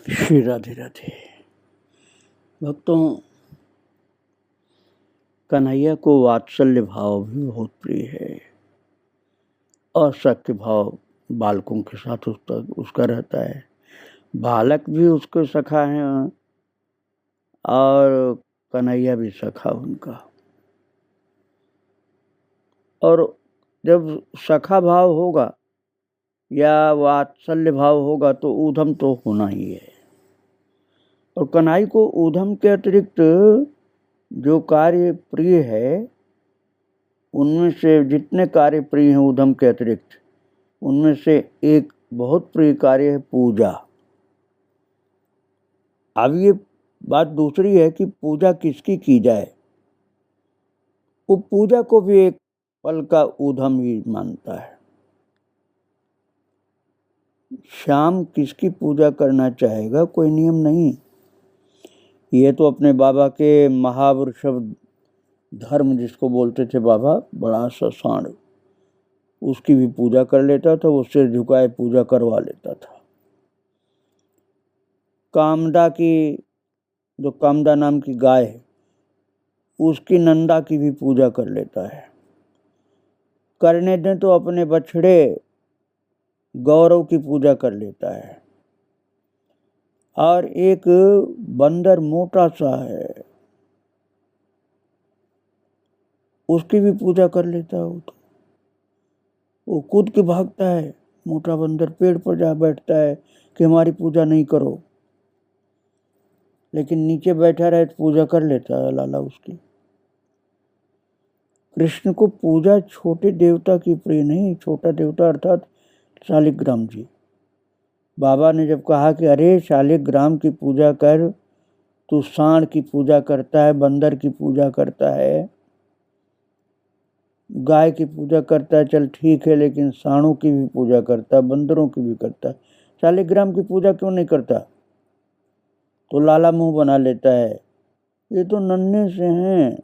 श्री राधे राधे। भक्तों, कन्हैया को वात्सल्य भाव भी बहुत प्रिय है और सख्य भाव बालकों के साथ उसका रहता है। बालक भी उसके सखा हैं और कन्हैया भी सखा उनका। और जब सखा भाव होगा या वात्सल्य भाव होगा तो ऊधम तो होना ही है। और कन्हैया को ऊधम के अतिरिक्त जो कार्य प्रिय है, उनमें से जितने कार्य प्रिय हैं ऊधम के अतिरिक्त, उनमें से एक बहुत प्रिय कार्य है पूजा। अब ये बात दूसरी है कि पूजा किसकी की जाए। वो पूजा को भी एक पल का ऊधम ही मानता है। श्याम किसकी पूजा करना चाहेगा, कोई नियम नहीं। ये तो अपने बाबा के महावृष धर्म जिसको बोलते थे बाबा, बड़ा सा सांड, उसकी भी पूजा कर लेता था, वो सिर झुकाए पूजा करवा लेता था। कामदा की, जो कामदा नाम की गाय है, उसकी नंदा की भी पूजा कर लेता है। करने दें तो अपने बछड़े गौरव की पूजा कर लेता है। और एक बंदर मोटा सा है, उसकी भी पूजा कर लेता है। वो कूद के भागता है, मोटा बंदर पेड़ पर जा बैठता है कि हमारी पूजा नहीं करो, लेकिन नीचे बैठा रहे तो पूजा कर लेता है लाला उसकी। कृष्ण को पूजा छोटे देवता की प्रिय नहीं, छोटा देवता अर्थात शालिग्राम जी। बाबा ने जब कहा कि अरे शालिग्राम की पूजा कर, तू सांड की पूजा करता है, बंदर की पूजा करता है, गाय की पूजा करता है, चल ठीक है, लेकिन सांडों की भी पूजा करता है, बंदरों की भी करता है, शालिग्राम की पूजा क्यों नहीं करता? तो लाला मुंह बना लेता है, ये तो नन्हे से हैं,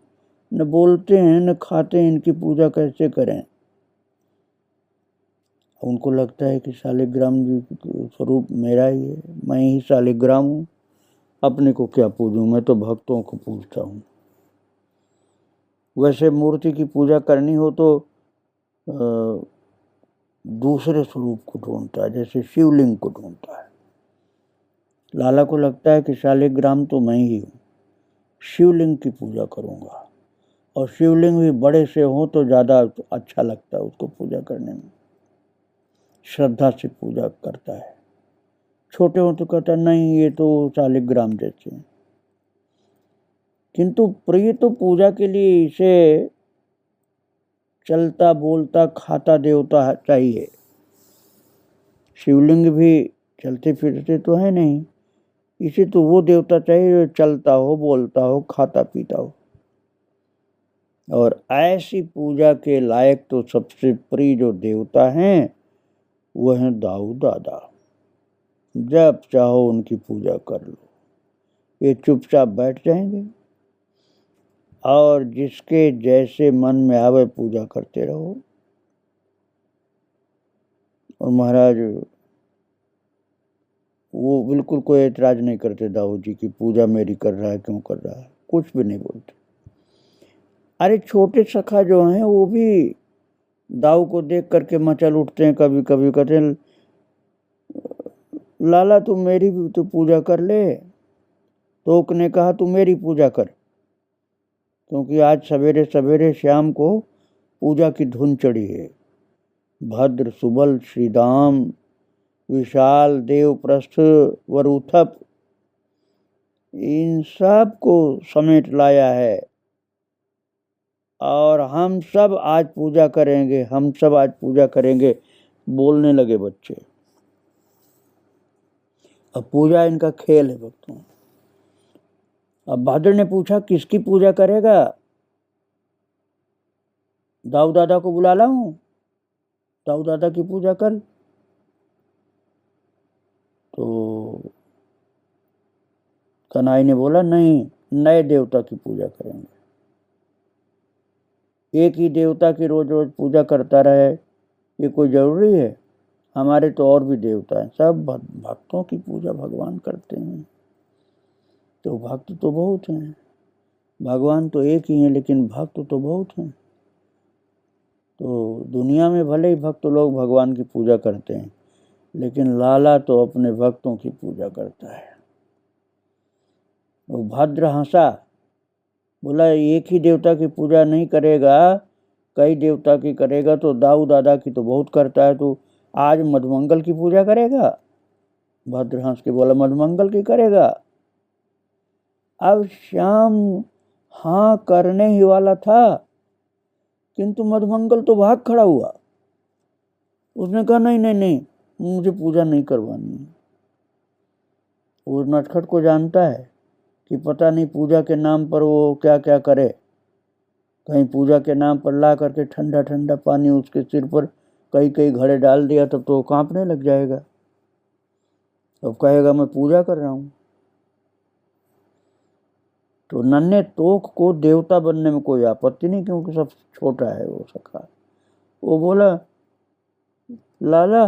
न बोलते हैं न खाते हैं, इनकी पूजा कैसे करें? उनको लगता है कि शालिग्राम जी स्वरूप मेरा ही है, मैं ही शालिग्राम हूँ, अपने को क्या पूजूं, मैं तो भक्तों को पूजता हूँ। वैसे मूर्ति की पूजा करनी हो तो दूसरे स्वरूप को ढूंढता है, जैसे शिवलिंग को ढूंढता है। लाला को लगता है कि शालिग्राम तो मैं ही हूँ, शिवलिंग की पूजा करूँगा। और शिवलिंग भी बड़े से हो तो ज़्यादा अच्छा लगता है उसको पूजा करने में, श्रद्धा से पूजा करता है। छोटे हो तो कहता नहीं, ये तो शालिग्राम जैसे हैं। किंतु प्रिय तो पूजा के लिए इसे चलता बोलता खाता देवता चाहिए। शिवलिंग भी चलते फिरते तो है नहीं, इसे तो वो देवता चाहिए जो चलता हो, बोलता हो, खाता पीता हो। और ऐसी पूजा के लायक तो सबसे प्रिय जो देवता हैं वह हैं दाऊ दादा। जब चाहो उनकी पूजा कर लो, ये चुपचाप बैठ जाएंगे और जिसके जैसे मन में आवे पूजा करते रहो। और महाराज वो बिल्कुल कोई ऐतराज नहीं करते दाऊ जी की पूजा मेरी कर रहा है, क्यों कर रहा है, कुछ भी नहीं बोलते। अरे छोटे सखा जो हैं वो भी दाऊ को देख करके मचल उठते हैं, कभी कभी कहते हैं लाला तू मेरी भी तो पूजा कर ले। तो उसने कहा तू मेरी पूजा कर, क्योंकि आज सवेरे सवेरे श्याम को पूजा की धुन चढ़ी है। भद्र सुबल श्रीदाम विशाल देवप्रस्थ वरुथप, इन सब को समेट लाया है और हम सब आज पूजा करेंगे, हम सब आज पूजा करेंगे। बोलने लगे बच्चे। अब पूजा इनका खेल है भक्तों। अब भादर ने पूछा किसकी पूजा करेगा? दाऊ दादा को बुला लाऊं, दाऊ दादा की पूजा कर। तो कन्हैया ने बोला नहीं, नए देवता की पूजा करेंगे। एक ही देवता की रोज रोज पूजा करता रहे, ये कोई जरूरी है? हमारे तो और भी देवता हैं, सब भक्तों की पूजा भगवान करते हैं। तो भक्त तो बहुत हैं, भगवान तो एक ही हैं, लेकिन भक्त तो बहुत हैं। तो दुनिया में भले ही भक्त लोग भगवान की पूजा करते हैं, लेकिन लाला तो अपने भक्तों की पूजा करता है। वो भद्र हंसा, बोला एक ही देवता की पूजा नहीं करेगा, कई देवता की करेगा तो दाऊ दादा की तो बहुत करता है, तो आज मधुमंगल की पूजा करेगा? भद्र हंस के बोला मधुमंगल की करेगा। अब श्याम हाँ करने ही वाला था, किंतु मधुमंगल तो भाग खड़ा हुआ। उसने कहा नहीं नहीं नहीं, मुझे पूजा नहीं करवानी है। वो नटखट को जानता है कि पता नहीं पूजा के नाम पर वो क्या क्या करे। कहीं पूजा के नाम पर ला करके ठंडा ठंडा पानी उसके सिर पर कई कई घड़े डाल दिया, तब तो वो कांपने लग जाएगा, अब कहेगा मैं पूजा कर रहा हूं। तो नन्हे तोक को देवता बनने में कोई आपत्ति नहीं, क्योंकि सब छोटा है वो सखा। वो बोला लाला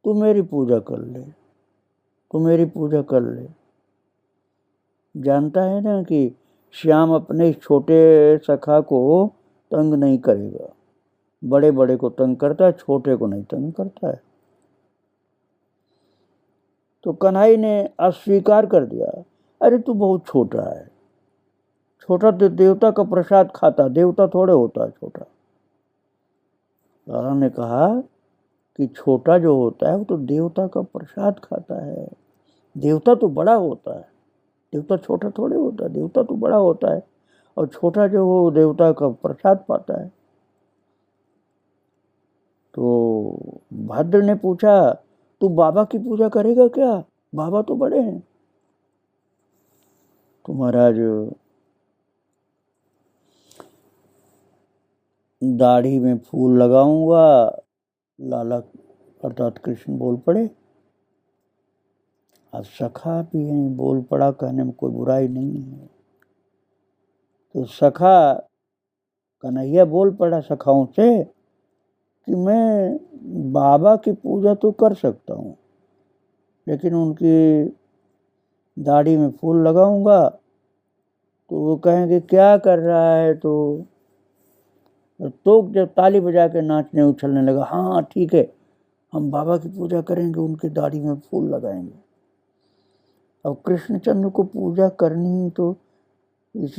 तू मेरी पूजा कर ले, तू मेरी पूजा कर ले। जानता है ना कि श्याम अपने छोटे सखा को तंग नहीं करेगा, बड़े बड़े को तंग करता है, छोटे को नहीं तंग करता है। तो कन्हई ने अस्वीकार कर दिया, अरे तू बहुत छोटा है, छोटा तो देवता का प्रसाद खाता, देवता थोड़े होता है छोटा। लाला ने कहा कि छोटा जो होता है वो तो देवता का प्रसाद खाता है, देवता तो बड़ा होता है, देवता छोटा थोड़े होता है, देवता तो बड़ा होता है, और छोटा जो वो देवता का प्रसाद पाता है। तो भद्र ने पूछा तू बाबा की पूजा करेगा क्या, बाबा तो बड़े हैं। तो महाराज दाढ़ी में फूल लगाऊंगा, लाला अर्थात कृष्ण बोल पड़े। अब सखा भी है, बोल पड़ा, कहने में कोई बुराई नहीं है। तो सखा कन्हैया बोल पड़ा सखाओं से कि मैं बाबा की पूजा तो कर सकता हूँ, लेकिन उनकी दाढ़ी में फूल लगाऊंगा तो वो कहेंगे क्या कर रहा है। तो जब ताली बजा के नाचने उछलने लगा, हाँ ठीक है, हम बाबा की पूजा करेंगे, उनकी दाढ़ी में फूल लगाएंगे। अब कृष्णचंद्र को पूजा करनी, तो इस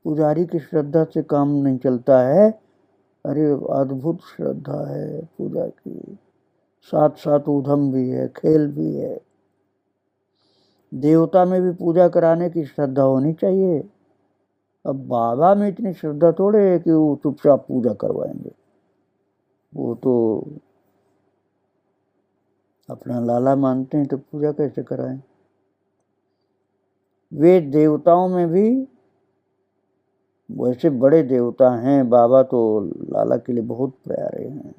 पुजारी की श्रद्धा से काम नहीं चलता है। अरे अद्भुत श्रद्धा है पूजा की, साथ साथ उधम भी है, खेल भी है। देवता में भी पूजा कराने की श्रद्धा होनी चाहिए। अब बाबा में इतनी श्रद्धा थोड़े है कि वो चुपचाप पूजा करवाएंगे, वो तो अपना लाला मानते हैं, तो पूजा कैसे कराएं। वे देवताओं में भी वैसे बड़े देवता हैं, बाबा तो लाला के लिए बहुत प्यारे हैं,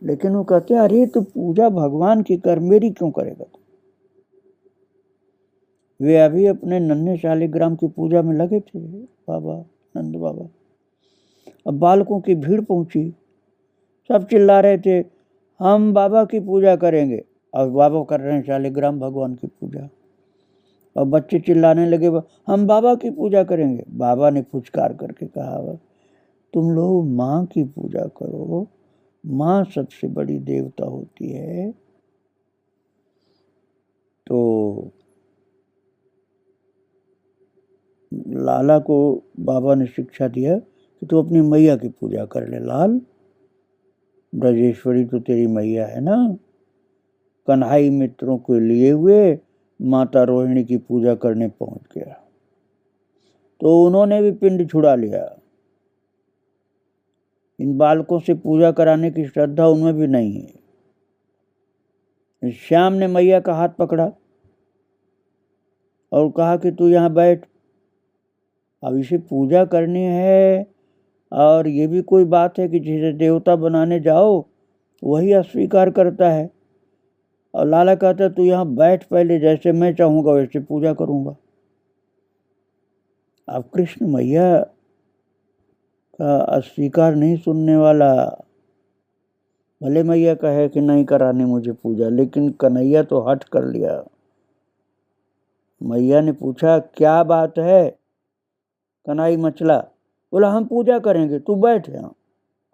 लेकिन वो कहते हैं अरे तो पूजा भगवान की कर, मेरी क्यों करेगा। वे अभी अपने नन्हे शालिग्राम की पूजा में लगे थे बाबा नंद बाबा। अब बालकों की भीड़ पहुंची, सब चिल्ला रहे थे हम बाबा की पूजा करेंगे, और बाबा कर रहे हैं शालिग्राम भगवान की पूजा। और बच्चे चिल्लाने लगे हम बाबा की पूजा करेंगे। बाबा ने फुचकार करके कहा तुम लोग माँ की पूजा करो, माँ सबसे बड़ी देवता होती है। तो लाला को बाबा ने शिक्षा दिया कि तू अपनी मैया की पूजा कर ले लाल, ब्रजेश्वरी तो तेरी मैया है ना। कन्हई मित्रों को लिए हुए माता रोहिणी की पूजा करने पहुंच गया, तो उन्होंने भी पिंड छुड़ा लिया। इन बालकों से पूजा कराने की श्रद्धा उनमें भी नहीं है। श्याम ने मैया का हाथ पकड़ा और कहा कि तू यहाँ बैठ, अब इसे पूजा करनी है, और ये भी कोई बात है कि जिसे देवता बनाने जाओ वही अस्वीकार करता है। और लाला कहता है तू यहाँ बैठ पहले, जैसे मैं चाहूंगा वैसे पूजा करूंगा। अब कृष्ण मैया का अस्वीकार नहीं सुनने वाला, भले मैया कहे कि नहीं करानी मुझे पूजा, लेकिन कन्हैया तो हट कर लिया। मैया ने पूछा क्या बात है? कन्हई मचला, बोला हम पूजा करेंगे, तू बैठ यहाँ,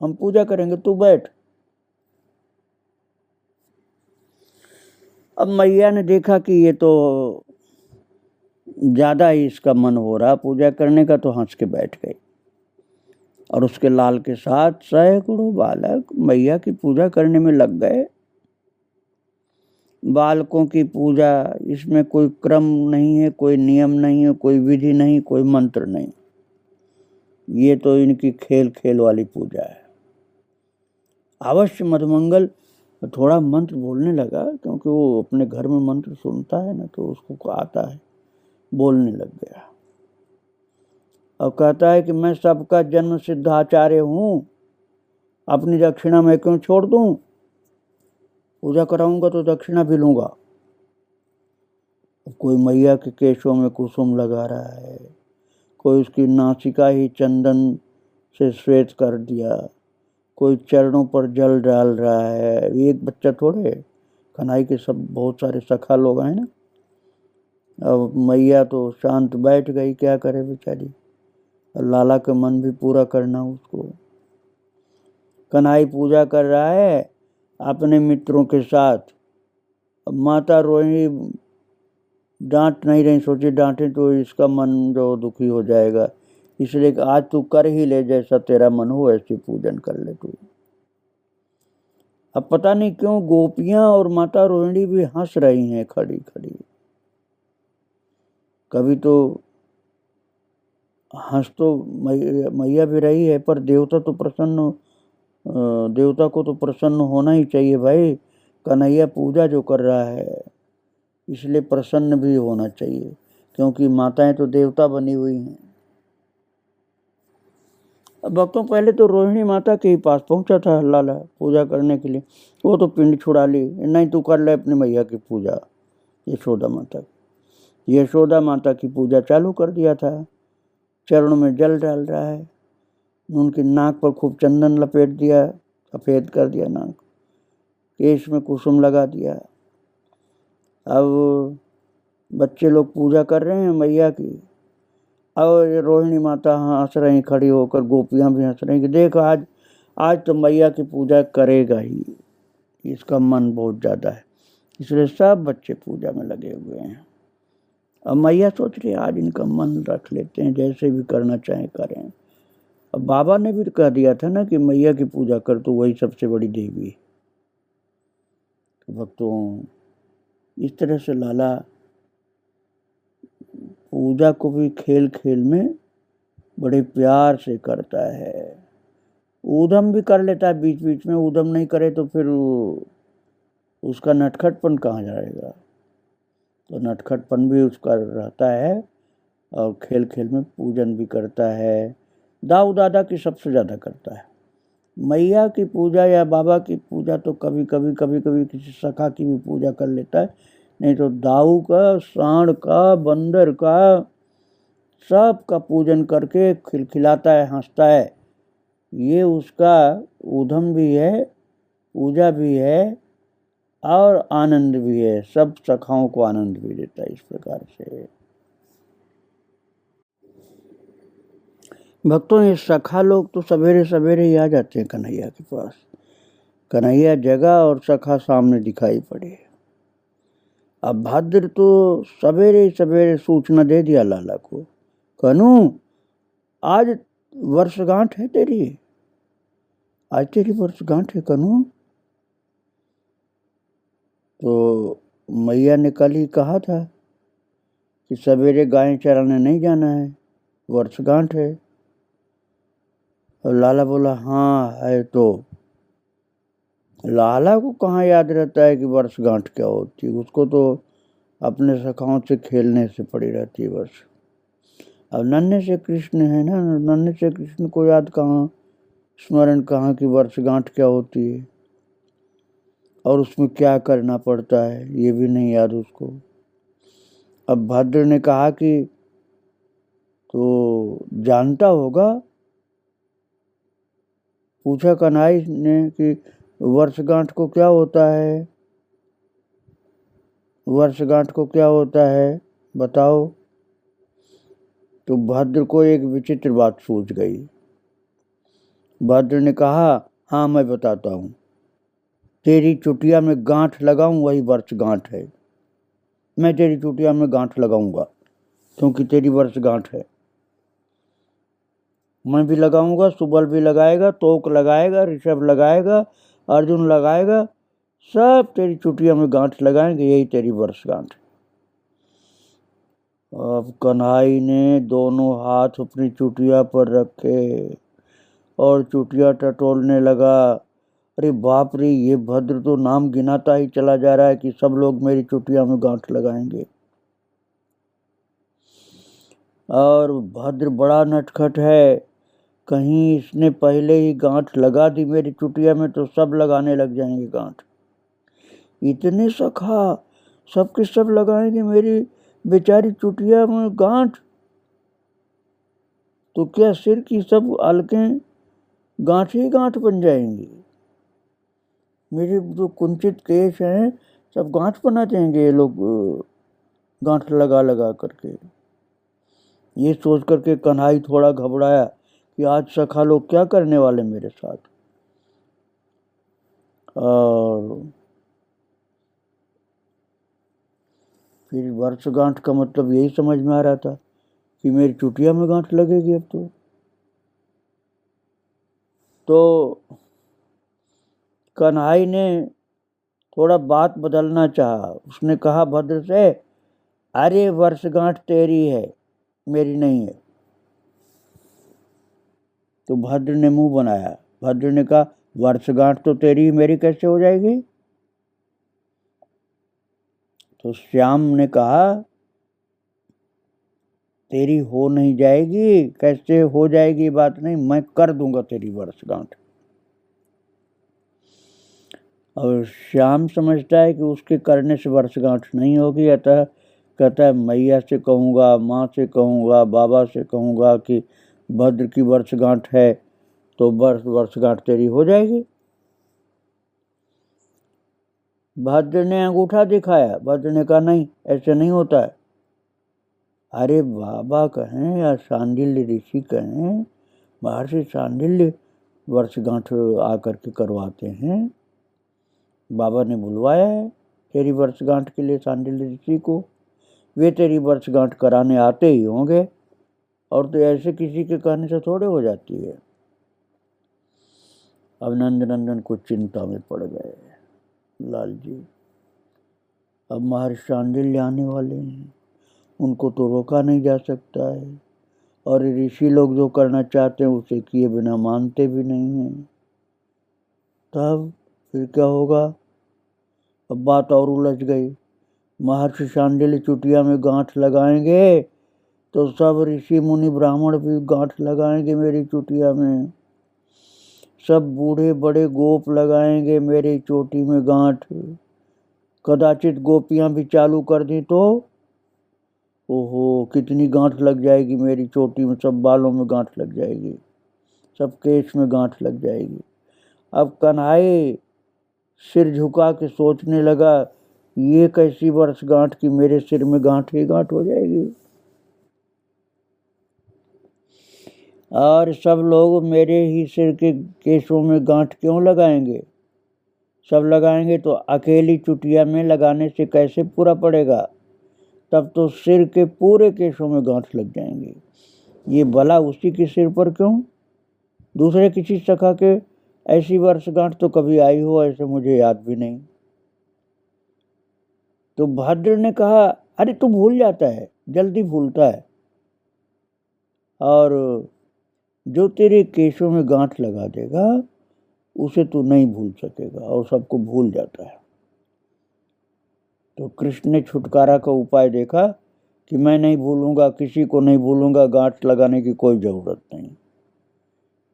हम पूजा करेंगे, तू बैठ। अब मैया ने देखा कि ये तो ज्यादा ही इसका मन हो रहा पूजा करने का, तो हंस के बैठ गई। और उसके लाल के साथ सैकड़ों बालक मैया की पूजा करने में लग गए। बालकों की पूजा, इसमें कोई क्रम नहीं है, कोई नियम नहीं है, कोई विधि नहीं, कोई मंत्र नहीं। ये तो इनकी खेल खेल वाली पूजा है। अवश्य मधुमंगल थोड़ा मंत्र बोलने लगा, क्योंकि वो अपने घर में मंत्र सुनता है ना, तो उसको आता है, बोलने लग गया। और कहता है कि मैं सबका जन्म सिद्ध आचार्य हूँ, अपनी दक्षिणा मैं क्यों छोड़ दूं? पूजा कराऊंगा तो दक्षिणा भी लूंगा। कोई मैया के केशों में कुसुम लगा रहा है, कोई उसकी नासिका ही चंदन से श्वेत कर दिया, कोई चरणों पर जल डाल रहा है। एक बच्चा थोड़े, कन्हई के सब बहुत सारे सखा लोग हैं ना। अब मैया तो शांत बैठ गई, क्या करे बेचारी, लाला का मन भी पूरा करना उसको। कन्हई पूजा कर रहा है अपने मित्रों के साथ। अब माता रोहिणी डांट नहीं रही, सोची डांटे तो इसका मन जो दुखी हो जाएगा, इसलिए आज तू कर ही ले, जैसा तेरा मन हो ऐसे पूजन कर ले तू। अब पता नहीं क्यों गोपियां और माता रोहिणी भी हंस रही हैं खड़ी खड़ी। कभी तो हंस तो मैया भी रही है, पर देवता को तो प्रसन्न होना ही चाहिए भाई। कन्हैया पूजा जो कर रहा है, इसलिए प्रसन्न भी होना चाहिए, क्योंकि माताएं तो देवता बनी हुई हैं। अब भक्तों, पहले तो रोहिणी माता के ही पास पहुंचा था लाला पूजा करने के लिए। वो तो पिंड छुड़ा ली, नहीं तू कर ले अपनी मैया की पूजा। यशोदा माता की पूजा चालू कर दिया था। चरणों में जल डाल रहा है, उनकी नाक पर खूब चंदन लपेट दिया, सफेद कर दिया नाक, केश में कुसुम लगा दिया। अब बच्चे लोग पूजा कर रहे हैं मैया की, और रोहिणी माता हंस रही खड़ी होकर, गोपियां भी हंस रही कि देख आज तो मैया की पूजा करेगा ही, इसका मन बहुत ज्यादा है। इसलिए सब बच्चे पूजा में लगे हुए हैं। अब मैया सोच रही आज इनका मन रख लेते हैं, जैसे भी करना चाहे करें। अब बाबा ने भी कह दिया था ना कि मैया की पूजा कर, तो वही सबसे बड़ी देवी। भक्तों, इस तरह से लाला पूजा को भी खेल खेल में बड़े प्यार से करता है। ऊधम भी कर लेता है बीच बीच में, ऊधम नहीं करे तो फिर उसका नटखटपन कहाँ जाएगा। तो नटखटपन भी उसका रहता है, और खेल खेल में पूजन भी करता है। दाऊ दादा की सबसे ज़्यादा करता है। मैया की पूजा या बाबा की पूजा तो कभी कभी किसी सखा की भी पूजा कर लेता है, नहीं तो दाऊ का, सांड का, बंदर का, सब का पूजन करके खिलखिलाता है, हंसता है। ये उसका ऊधम भी है, पूजा भी है, और आनंद भी है। सब सखाओं को आनंद भी देता है इस प्रकार से। भक्तों, ये सखा लोग तो सवेरे सवेरे ही आ जाते हैं कन्हैया के पास। कन्हैया जगह और सखा सामने दिखाई पड़े। अब भद्र तो सवेरे सवेरे सूचना दे दिया लाला को, कनू आज वर्षगांठ है तेरी, आज तेरी वर्षगांठ है कनू। तो मैया ने कल ही कहा था कि सवेरे गाय चराने नहीं जाना है, वर्षगांठ है। और लाला बोला हाँ है। तो लाला को कहाँ याद रहता है कि वर्षगांठ क्या होती है, उसको तो अपने सखाओं से खेलने से पड़ी रहती है बस। अब नन्हे से कृष्ण है ना, नन्हे से कृष्ण को याद कहाँ, स्मरण कहाँ कि वर्षगांठ क्या होती है और उसमें क्या करना पड़ता है, ये भी नहीं याद उसको। अब भद्र ने कहा कि तो जानता होगा, पूछा कन्हई ने कि वर्षगांठ को क्या होता है? वर्षगांठ को क्या होता है बताओ? तो भद्र को एक विचित्र बात सूझ गई। भद्र ने कहा, हाँ मैं बताता हूँ, तेरी चुटिया में गांठ लगाऊं वही वर्षगांठ है। मैं तेरी चुटिया में गांठ लगाऊंगा क्योंकि तेरी वर्षगांठ है। मैं भी लगाऊंगा, सुबल भी लगाएगा, तोक लगाएगा, ऋषभ लगाएगा, अर्जुन लगाएगा, सब तेरी चुटिया में गांठ लगाएंगे, यही तेरी वर्षगांठ है। अब कन्हई ने दोनों हाथ अपनी चुटिया पर रखे और चुटिया टटोलने लगा। अरे बाप रे, ये भद्र तो नाम गिनाता ही चला जा रहा है कि सब लोग मेरी चुटिया में गांठ लगाएंगे। और भद्र बड़ा नटखट है, कहीं इसने पहले ही गांठ लगा दी मेरी चुटिया में तो सब लगाने लग जाएंगे गांठ। इतने सखा सबके सब लगाएंगे मेरी बेचारी चुटिया में गांठ, तो क्या सिर की सब अलकें गांठ ही गांठ बन जाएंगी? मेरे जो कुंचित केश हैं सब गांठ बना देंगे ये लोग, गांठ लगा लगा करके। ये सोच करके कन्हई थोड़ा घबराया कि आज सखा लोग क्या करने वाले मेरे साथ। और फिर वर्षगांठ का मतलब यही समझ में आ रहा था कि मेरी चुटिया में गांठ लगेगी अब तो कन्हई ने थोड़ा बात बदलना चाहा। उसने कहा भद्र से, अरे वर्षगांठ तेरी है, मेरी नहीं है। तो भद्र ने मुंह बनाया। भद्र ने कहा, वर्षगांठ तो तेरी, मेरी कैसे हो जाएगी? तो श्याम ने कहा, तेरी हो नहीं जाएगी। कैसे हो जाएगी बात नहीं, मैं कर दूंगा तेरी वर्षगांठ। और श्याम समझता है कि उसके करने से वर्षगांठ नहीं होगी, अतः कहता है मैया से कहूँगा, माँ से कहूँगा, बाबा से कहूँगा कि भद्र की वर्षगांठ है तो वर्षगांठ तेरी हो जाएगी। भद्र ने अंगूठा दिखाया। भद्र ने कहा, नहीं ऐसे नहीं होता है। अरे बाबा कहें या शांडिल्य ऋषि कहें, महर्षि शांडिल्य वर्षगांठ आकर के करवाते हैं। बाबा ने बुलवाया है तेरी वर्षगांठ के लिए शांडिल्य ऋषि को, वे तेरी वर्षगांठ कराने आते ही होंगे, और तो ऐसे किसी के कहने से थोड़े हो जाती है। अब नंदनंदन को चिंता में पड़ गए लाल जी। अब महर्षि शांडिल्य आने वाले हैं, उनको तो रोका नहीं जा सकता है, और ऋषि लोग जो करना चाहते हैं उसे किए बिना मानते भी नहीं हैं। तब फिर क्या होगा? अब बात और उलझ गई। महर्षि शांडिल्य चुटिया में गांठ लगाएंगे तो सब ऋषि मुनि ब्राह्मण भी गांठ लगाएंगे मेरी चुटिया में। सब बूढ़े बड़े गोप लगाएंगे मेरी चोटी में गांठ। कदाचित गोपियां भी चालू कर दी तो ओहो कितनी गांठ लग जाएगी मेरी चोटी में, सब बालों में गांठ लग जाएगी, सब केश में गांठ लग जाएगी। अब कन्हई सिर झुका के सोचने लगा, ये कैसी वर्षगांठ की मेरे सिर में गांठ ही गांठ हो जाएगी। और सब लोग मेरे ही सिर के केशों में गांठ क्यों लगाएंगे? सब लगाएंगे तो अकेली चुटिया में लगाने से कैसे पूरा पड़ेगा? तब तो सिर के पूरे केशों में गांठ लग जाएंगे। ये भला उसी के सिर पर क्यों? दूसरे किसी सखा के ऐसी वर्षगांठ तो कभी आई हो ऐसे मुझे याद भी नहीं। तो भद्र ने कहा, अरे तू भूल जाता है, जल्दी भूलता है, और जो तेरे केशों में गांठ लगा देगा उसे तू नहीं भूल सकेगा, और सबको भूल जाता है। तो कृष्ण ने छुटकारा का उपाय देखा कि मैं नहीं भूलूंगा, किसी को नहीं भूलूंगा, गांठ लगाने की कोई जरूरत नहीं।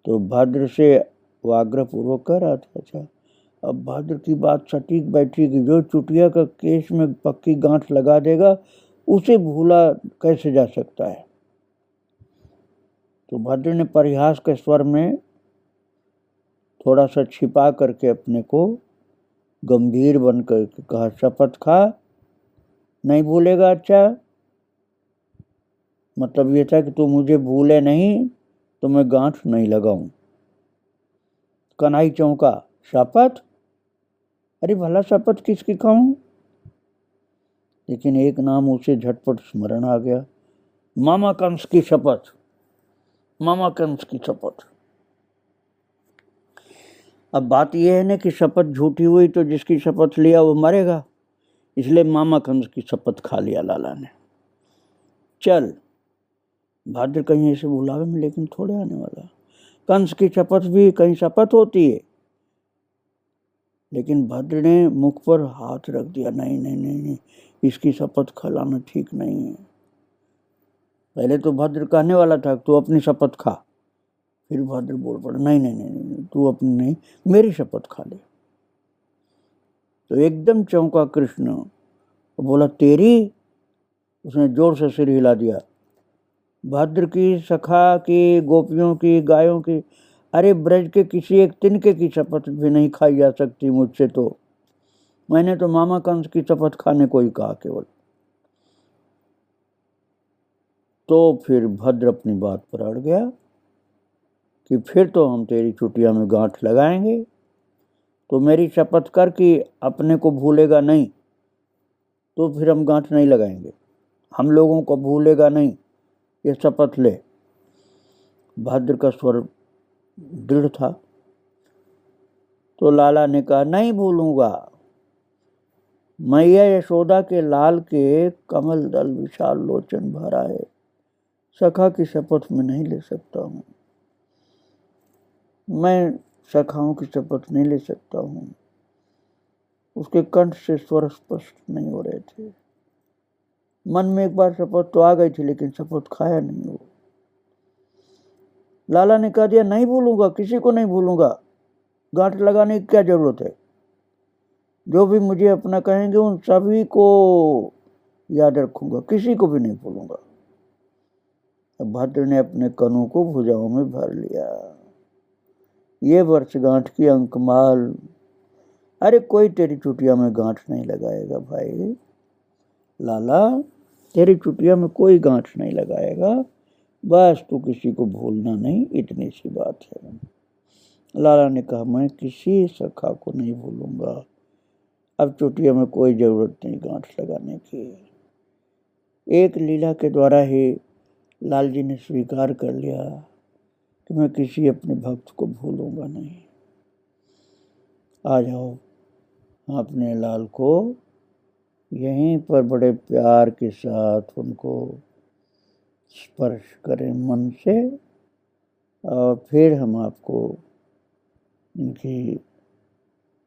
तो भद्र से वो आग्रह पूर्वक कह रहा था, अच्छा अब भद्र की बात सटीक बैठी कि जो चुटिया का केश में पक्की गांठ लगा देगा उसे भूला कैसे जा सकता है। तो भद्र ने परिहास के स्वर में थोड़ा सा छिपा करके अपने को गंभीर बन करके कहा, शपथ खा, नहीं भूलेगा। अच्छा, मतलब ये था कि तू मुझे भूले नहीं तो मैं गांठ नहीं लगाऊं। कन्हई चौंका, शपथ? अरे भला शपथ किसकी खाऊं? लेकिन एक नाम उसे झटपट स्मरण आ गया, मामा कंस की शपथ, मामा कंस की शपथ। अब बात यह है ना कि शपथ झूठी हुई तो जिसकी शपथ लिया वो मरेगा, इसलिए मामा कंस की शपथ खा लिया लाला ने। चल, भाद्र कहीं ऐसे बुलावे में लेकिन थोड़े आने वाला। कंस की शपथ भी कहीं शपथ होती है? लेकिन भद्र ने मुख पर हाथ रख दिया, नहीं नहीं नहीं नहीं, इसकी शपथ खिलाना ठीक नहीं है। पहले तो भद्र कहने वाला था तू अपनी शपथ खा, फिर भद्र बोल पड़ा, नहीं नहीं नहीं नहीं, तू अपनी नहीं, मेरी शपथ खा ले। तो एकदम चौंका कृष्ण, बोला तेरी? उसने जोर से सिर हिला दिया। भद्र की, सखा की, गोपियों की, गायों की, अरे ब्रज के किसी एक तिनके की शपथ भी नहीं खाई जा सकती मुझसे। तो मैंने तो मामा कंस की शपथ खाने को ही कहा केवल। तो फिर भद्र अपनी बात पर अड़ गया कि फिर तो हम तेरी चुटिया में गांठ लगाएंगे। तो मेरी शपथ कर कि अपने को भूलेगा नहीं, तो फिर हम गांठ नहीं लगाएंगे। हम लोगों को भूलेगा नहीं, ये शपथ ले। भद्र का स्वर दृढ़ था। तो लाला ने कहा, नहीं भूलूंगा। मैया यशोदा के लाल के कमल दल विशाल लोचन भरा है, सखा की शपथ में नहीं ले सकता हूं। मैं सखाओं की शपथ नहीं ले सकता हूं। उसके कंठ से स्वर स्पष्ट नहीं हो रहे थे। मन में एक बार शपथ तो आ गई थी, लेकिन शपथ खाया नहीं हो। लाला ने कह दिया, नहीं भूलूंगा, किसी को नहीं भूलूंगा। गांठ लगाने की क्या जरूरत है? जो भी मुझे अपना कहेंगे उन सभी को याद रखूंगा, किसी को भी नहीं भूलूंगा। अब भद्र ने अपने कनों को भुजाओं में भर लिया। ये वर्षगांठ की अंकमाल, अरे कोई तेरी चुटिया में गांठ नहीं लगाएगा भाई। लाला, तेरी चुटिया में कोई गांठ नहीं लगाएगा, बस तू किसी को भूलना नहीं, इतनी सी बात है। लाला ने कहा, मैं किसी सखा को नहीं भूलूंगा। अब चुटिया में कोई जरूरत नहीं गांठ लगाने की। एक लीला के द्वारा ही लाल जी ने स्वीकार कर लिया कि मैं किसी अपने भक्त को भूलूंगा नहीं। आ जाओ, अपने लाल को यहीं पर बड़े प्यार के साथ उनको स्पर्श करें मन से, और फिर हम आपको इनकी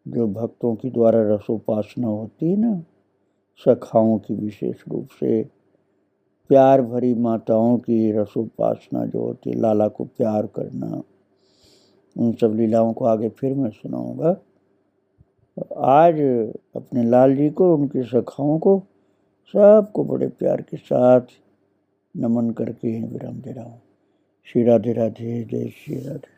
जो भक्तों की द्वारा रसोपासना होती है ना, सखाओं की विशेष रूप से प्यार भरी माताओं की रसोपासना जो होती है, लाला को प्यार करना, उन सब लीलाओं को आगे फिर मैं सुनाऊंगा। आज अपने लाल जी को, उनकी सखाओं को, सबको बड़े प्यार के साथ नमन करके विराम दे रहा हूँ। श्री राधे राधे, जय श्री राधे।